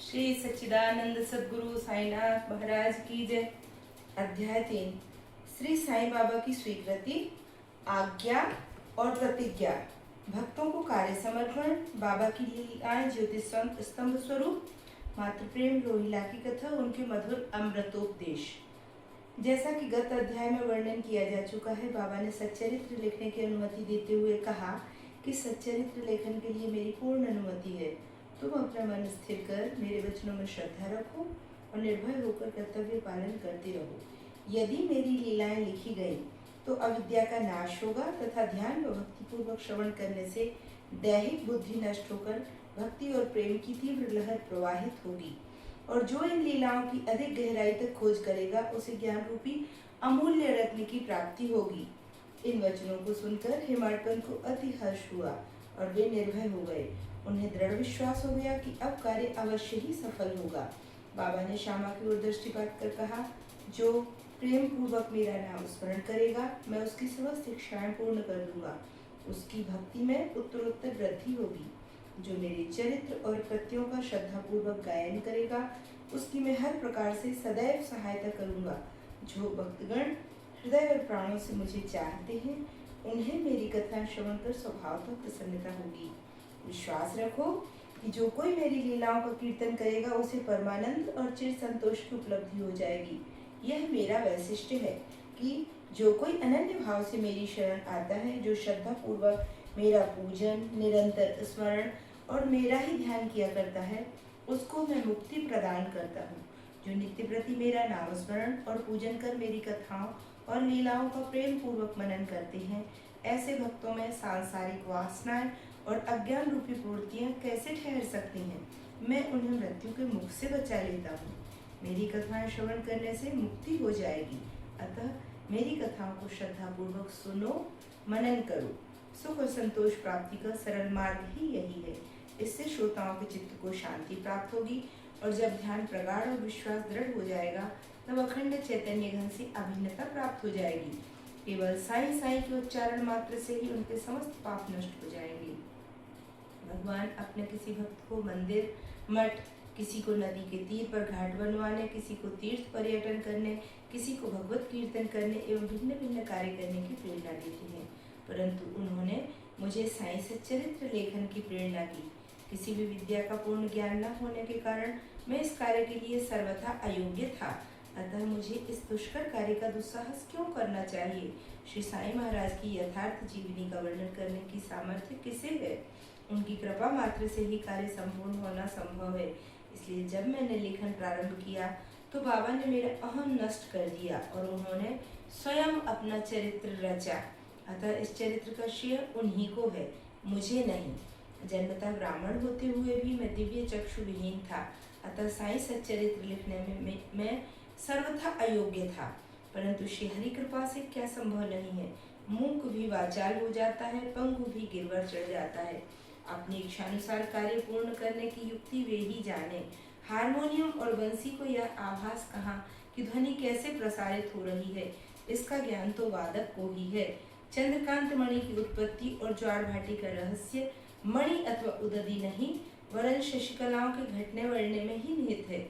श्री सच्चिदानंद सद्गुरु साईनाथ महाराज की जय। अध्याय 3। श्री साईं बाबा की स्वीकृति, आज्ञा और प्रतिज्ञा। भक्तों को कार्य समर्पण, बाबा की लीलाएं, ज्योतिष स्तंभ स्वरूप, मातृ प्रेम, रोहिला की कथा, उनके मधुर अमृतोपदेश। जैसा कि गत अध्याय में वर्णन किया जा चुका है, बाबा ने सच्चरित्र लिखने की अनुमति देते हुए कहा कि सच्चरित्र लेखन के लिए मेरी पूर्ण अनुमति है। तुम अपना मन स्थिर कर मेरे वचनों में श्रद्धा रखो और निर्भय होकर कर्तव्य पालन करते रहो। यदि मेरी लीलाएं लिखी गई तो अविद्या का नाश होगा तथा ध्यान व भक्तिपूर्वक श्रवण करने से दैहिक बुद्धि नष्ट होकर भक्ति और प्रेम की तीव्र लहर प्रवाहित होगी, और जो इन लीलाओं की अधिक गहराई तक खोज करेगा उसे ज्ञान रूपी अमूल्य रत्न की प्राप्ति होगी। इन वचनों को सुनकर हेमाडपंत को अति हर्ष हुआ और वे निर्भय हो गए। उन्हें दृढ़ विश्वास हो गया कि अब कार्य अवश्य ही सफल होगा। बाबा ने श्यामा की ओर दृष्टिपात कर कहा, जो प्रेम पूर्वक मेरा नाम स्मरण करेगा मैं उसकी समस्त इच्छाएं पूर्ण कर दूंगा। उसकी भक्ति में उत्तरोत्तर वृद्धि होगी। जो मेरे चरित्र और कृत्यों का श्रद्धापूर्वक गायन करेगा उसकी मैं हर प्रकार से सदैव सहायता करूंगा। जो भक्तगण हृदय और प्राणों से मुझे चाहते हैं उन्हें मेरी कथा श्रवण कर स्वभावतः प्रसन्नता होगी। विश्वास रखो कि जो कोई मेरी लीलाओं का कीर्तन करेगा उसे परमानंद और चिर संतोष की उपलब्धि हो जाएगी। यह मेरा वैशिष्ट्य है कि जो कोई अनन्य भाव से मेरी शरण आता है, जो श्रद्धा पूर्वक मेरा पूजन, निरंतर स्मरण और मेरा ही ध्यान किया करता है, उसको मैं मुक्ति प्रदान करता हूँ। जो नित्य प्रति मेरा नाम स्मरण और पूजन कर मेरी कथाओं और लीलाओं का प्रेम पूर्वक मनन करते हैं, ऐसे भक्तों में सांसारिक वासनाएं और अज्ञान रूपी प्रवृत्तियां कैसे ठहर सकती हैं। मैं उन्हें मृत्यु के मुख से बचा लेता हूँ। मेरी कथाएं श्रवण करने से मुक्ति हो जाएगी। अतः मेरी कथाओं को श्रद्धा पूर्वक सुनो, मनन करो। सुख और संतोष प्राप्ति का सरल मार्ग ही यही है। इससे श्रोताओं के चित्त को शांति प्राप्त होगी, और जब ध्यान प्रगाढ़ और विश्वास दृढ़ हो जाएगा तब अखंड चैतन्य घन से अभिन्नता प्राप्त हो जाएगी। केवल साईं साईं के उच्चारण मात्र से ही उनके समस्त पाप नष्ट हो जाएंगे। भगवान अपने किसी भक्त को मंदिर, मठ, किसी को नदी के तीर पर घाट बनवाने, किसी को तीर्थ पर्यटन करने, किसी को भगवत कीर्तन करने एवं भिन्न भिन्न कार्य करने की प्रेरणा देते हैं, परंतु उन्होंने मुझे साईं सच्चरित्र लेखन की प्रेरणा की। किसी भी विद्या का पूर्ण ज्ञान न होने के कारण मैं इस कार्य के लिए सर्वथा अयोग्य था, अतः मुझे इस दुष्कर कार्य का दुस्साहस क्यों करना चाहिए। श्री साईं महाराज की यथार्थ जीवनी का वर्णन करने की सामर्थ्य किसे है। उनकी कृपा मात्र से ही कार्य संपूर्ण होना संभव है। इसलिए जब मैंने लेखन प्रारंभ किया तो बाबा ने मेरा अहम नष्ट कर दिया और उन्होंने स्वयं अपना चरित्र रचा। अतः इस चरित्र का श्रेय उन्हीं को है, मुझे नहीं। जन्मतः ब्राह्मण होते हुए भी मैं दिव्य चक्षु विहीन था, अतः साईं सच्चरित्र लिखने में मैं सर्वथा अयोग्य था। परंतु श्री हरि कृपा से क्या संभव नहीं है। मूक भी वाचाल हो जाता है, पंगु भी गिरवर चढ़ जाता है। अपनी इच्छानुसार कार्य पूर्ण करने की युक्ति वे ही जाने। हारमोनियम और बंसी को यह आभास कहाँ कि ध्वनि कैसे प्रसारित हो रही है, इसका ज्ञान तो वादक को ही है। चंद्रकांत मणि की उत्पत्ति और ज्वार भाटी का रहस्य मणि अथवा उदधि नहीं, वरन शशिकलाओं के घटने बढ़ने में ही निहित है।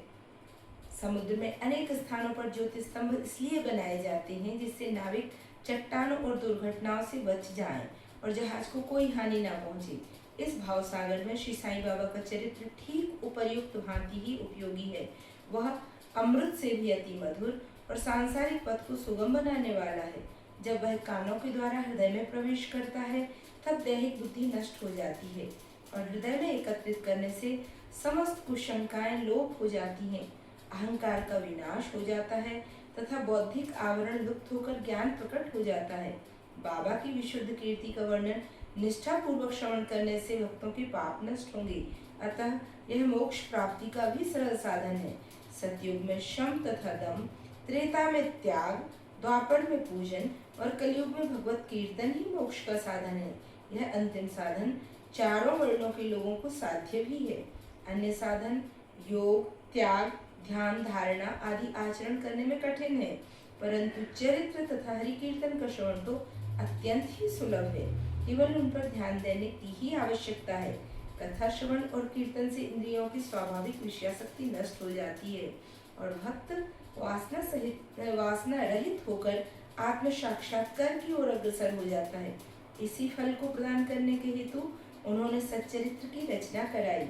समुद्र में अनेक स्थानों पर ज्योति स्तंभ इसलिए बनाए जाते हैं जिससे नाविक चट्टानों और दुर्घटनाओं से बच जाएं और जहाज को कोई हानि न पहुंचे। इस भाव सागर में श्री साईं बाबा का चरित्र ठीक उपर्युक्त भांति ही उपयोगी है। वह अमृत से भी अति मधुर और सांसारिक पथ को सुगम बनाने वाला है। जब वह कानों के द्वारा हृदय में प्रवेश करता है तब दैहिक बुद्धि नष्ट हो जाती है और हृदय में एकत्रित करने से समस्त कुशंकाएं लोप हो जाती हैं। अहंकार का विनाश हो जाता है तथा बौद्धिक आवरण लुप्त होकर ज्ञान प्रकट हो जाता है। बाबा की विशुद्ध कीर्ति का वर्णन निष्ठा पूर्वक श्रवण करने से भक्तों के पाप नष्ट होंगे। अतः यह मोक्ष प्राप्ति का भी सरल साधन है। सतयुग में शम तथा दम, त्रेता में त्याग, द्वापर में पूजन और कलयुग में भगवत कीर्तन ही मोक्ष का साधन है। यह अंतिम साधन चारों वर्णों के लोगों को साध्य भी है। अन्य साधन योग, त्याग, ध्यान, धारणा आदि आचरण करने में कठिन है, परंतु चरित्र तथा हरि कीर्तन का श्रवण तो अत्यंत ही सुलभ है। केवल उन पर ध्यान देने की ही आवश्यकता है। कथा श्रवण और कीर्तन से इंद्रियों की स्वाभाविक विषयासक्ति नष्ट हो जाती है और भक्त वासना रहित होकर आत्म साक्षात्कार की ओर अग्रसर हो जाता है। इसी फल को प्रदान करने के हेतु उन्होंने सच्चरित्र की रचना कराई।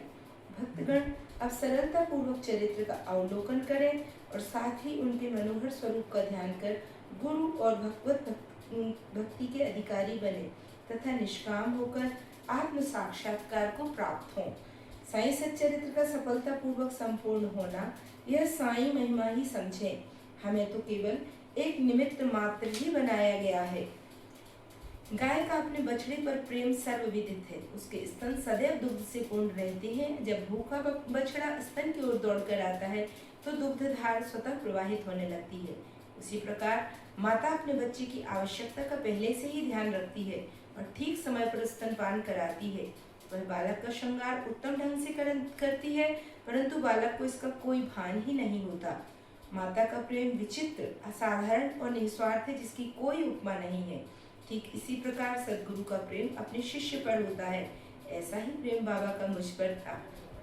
भक्तगण अब सरलता पूर्वक चरित्र का अवलोकन करें और साथ ही उनके मनोहर स्वरूप का ध्यान कर गुरु और भगवत भक्ति के अधिकारी बने तथा निष्काम होकर आत्म साक्षात्कार को प्राप्त हों। साईं सच्चरित्र का सफलता पूर्वक संपूर्ण होना यह साईं महिमा ही समझे। हमें तो केवल एक निमित्त मात्र ही बनाया गया है। गाय का अपने बछड़े पर प्रेम सर्वविदित है। उसके स्तन सदैव दुग्ध से पूर्ण रहते हैं। जब भूखा बछड़ा स्तन की ओर दौड़कर आता है तो दुग्ध धार स्वतः प्रवाहित होने लगती है। उसी प्रकार माता अपने बच्चे की आवश्यकता का पहले से ही ध्यान रखती है और ठीक समय पर स्तनपान कराती है। वह बालक का श्रृंगार उत्तम ढंग से करती है, परंतु बालक को इसका कोई भान ही नहीं होता। माता का प्रेम विचित्र, असाधारण और निस्वार्थ है, जिसकी कोई उपमा नहीं है। ठीक इसी प्रकार सद्गुरु का प्रेम अपने शिष्य पर होता है। ऐसा ही प्रेम बाबा का मुझ पर था।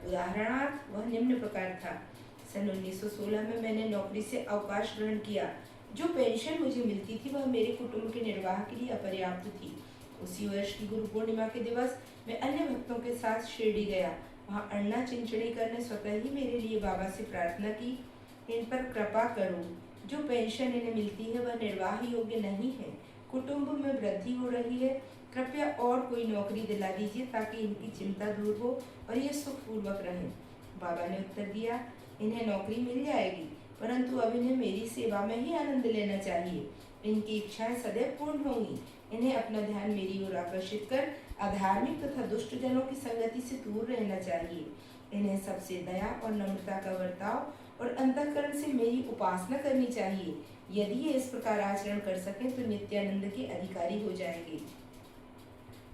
उदाहरणार्थ वह निम्न प्रकार था। सन 1916 में मैंने नौकरी से अवकाश ग्रहण किया। जो पेंशन मुझे मिलती थी वह मेरे कुटुंब के निर्वाह के लिए अपर्याप्त थी। उसी वर्ष की गुरु पूर्णिमा के दिवस मैं अन्य भक्तों के साथ शिरडी गया। वहाँ अन्ना चिंचड़ीकर ने स्वतः ही मेरे लिए बाबा से प्रार्थना की, इन पर कृपा करो। जो पेंशन इन्हें मिलती है वह निर्वाह योग्य नहीं है। कुटुंब में वृद्धि हो रही है, कृपया और कोई नौकरी दिला दीजिए ताकि इनकी चिंता दूर हो और ये सुखपूर्वक रहें। बाबा ने उत्तर दिया, इन्हें नौकरी मिल जाएगी, परंतु अब इन्हें मेरी सेवा में ही आनंद लेना चाहिए। इनकी इच्छाएं सदैव पूर्ण होंगी। इन्हें अपना ध्यान मेरी ओर आकर्षित कर अधार्मिक तथा दुष्ट जनों की संगति से दूर रहना चाहिए। इन्हें सबसे दया और नम्रता का बर्ताव और अंतःकरण से मेरी उपासना करनी चाहिए। यदि ये इस प्रकार आचरण कर सकें तो नित्यानंद के अधिकारी हो जाएंगे।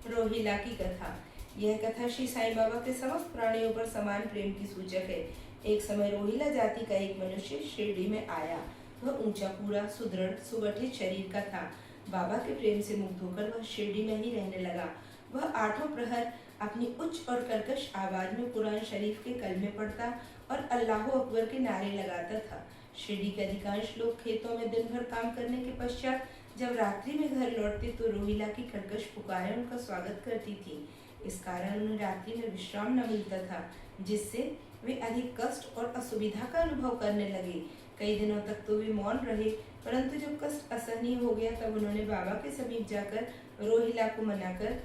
रोहिला की कथा। यह कथा श्री साईं बाबा के समस्त प्राणियों पर समान प्रेम की सूचक है। एक समय रोहिला जाति का एक मनुष्य शिरडी में आया। वह ऊंचा पूरा सुदृढ़ सुगठित शरीर का था। बाबा के प्रेम से मुग्ध होकर वह शिरडी में ही रहने लगा। वह आठों प्रहर अपनी उच्च और कर्कश आवाज में कुरान शरीफ के कलमे पढ़ता और अल्लाह अकबर के नारे लगाता था। शिरडी के अधिकांश लोग खेतों में दिन भर काम करने के पश्चात जब रात्रि में घर लौटते तो रोहिला की कर्कश पुकारें उनका स्वागत करती थी। इस कारण उन्हें रात्रि में विश्राम न मिलता था, जिससे वे अधिक कष्ट और असुविधा का अनुभव करने लगे। कई दिनों तक तो वे मौन रहे, परंतु जब कष्ट असहनीय हो गया तब उन्होंने बाबा के समीप जाकर रोहिला को मनाकर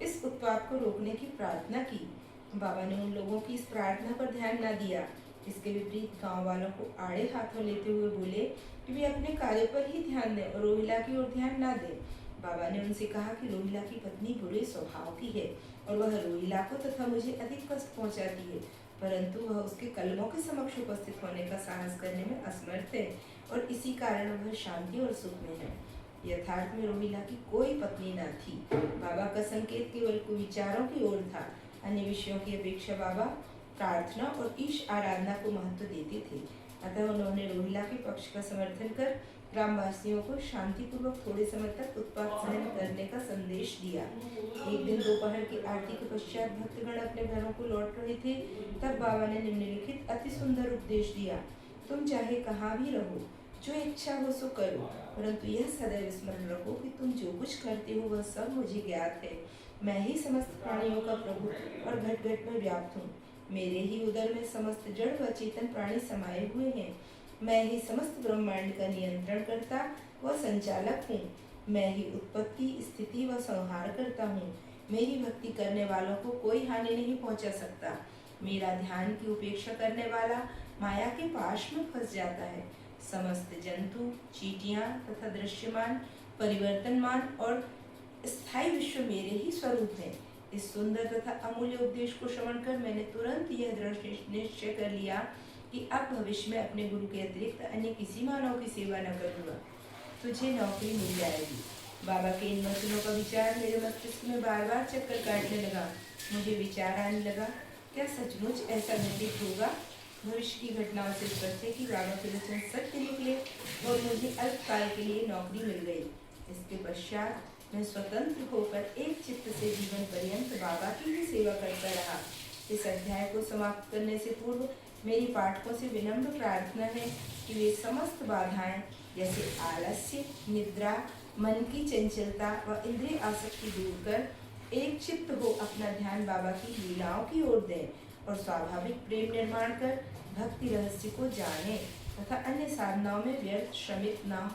इस उत्पात को रोकने की प्रार्थना की। बाबा ने उन लोगों की इस प्रार्थना पर ध्यान न दिया। इसके विपरीत गांव वालों को आड़े हाथों लेते हुए बोले कि वे अपने कार्य पर ही ध्यान दें और रोहिला की ओर ध्यान न दें। बाबा ने उनसे कहा कि रोहिला की पत्नी बुरे स्वभाव की है और वह रोहिला को तथा मुझे अधिक कष्ट पहुंचाती है, परंतु वह उसके कलमों के समक्ष उपस्थित होने का साहस करने में असमर्थ है और इसी कारण वह शांति और सुख में है। यथार्थ में रोहिला की कोई पत्नी न थी। बाबा का संकेत केवल कुविचारों की ओर था। अन्य विषयों की अपेक्षा बाबा प्रार्थना और ईश आराधना को महत्व देते थे। अतः उन्होंने रोहिला के पक्ष का समर्थन कर ग्रामवासियों को शांतिपूर्वक थोड़े समय तक उत्पात सहन करने का संदेश दिया। एक दिन दोपहर की आरती के पश्चात भक्तगण अपने घरों को लौट रहे थे, तब बाबा ने निम्नलिखित अति सुंदर उपदेश दिया, तुम चाहे कहाँ भी रहो, जो इच्छा हो सो करो, परंतु यह सदैव स्मरण रखो कि तुम जो कुछ करते हो वह सब मुझे ज्ञात है। मैं ही समस्त प्राणियों का प्रभु और घट घट में व्याप्त हूँ। मेरे ही उदर में समस्त जड़ व चेतन प्राणी समाये हुए हैं। मैं ही समस्त ब्रह्मांड का नियंत्रण करता व संचालक हूँ। मैं ही उत्पत्ति, स्थिति व संहार करता हूँ। मेरी भक्ति करने वालों को कोई हानि नहीं पहुँचा सकता। मेरा ध्यान की उपेक्षा करने वाला माया के पाश में फंस जाता है। समस्त जंतु, चींटियां तथा दृश्यमान, परिवर्तनमान और स्थायी विश्व मेरे ही स्वरूप हैं। इस सुंदर तथा अमूल्य उपदेश को श्रवण कर मैंने तुरंत यह दृढ़ निश्चय कर लिया कि अब भविष्य में अपने गुरु के अतिरिक्त अन्य किसी मानव की सेवा न करूँगा। तुझे नौकरी मिल जाएगी। बाबा के इन वचनों का विचार मेरे मस्तिष्क में बार बार चक्कर काटने लगा। मुझे विचार आने लगा, क्या सचमुच ऐसा घटित होगा? भविष्य की घटनाओं से स्पष्ट है कि बाबा के वचन सत्य निकले और मुझे अल्पकाल के लिए नौकरी मिल गई। इसके पश्चात मैं स्वतंत्र होकर एक चित्त से जीवन पर्यंत बाबा की ही सेवा करता रहा। इस अध्याय को समाप्त करने से पूर्व मेरी पाठकों से विनम्र प्रार्थना है कि वे समस्त बाधाएं जैसे आलस्य, निद्रा, मन की चंचलता व इंद्रिय आसक्ति दूर कर एक चित्त हो अपना ध्यान बाबा की लीलाओं की ओर दें और स्वाभाविक प्रेम निर्माण कर भक्ति रहस्य को जाने तथा अन्य साधनाओं में व्यर्थ श्रमित न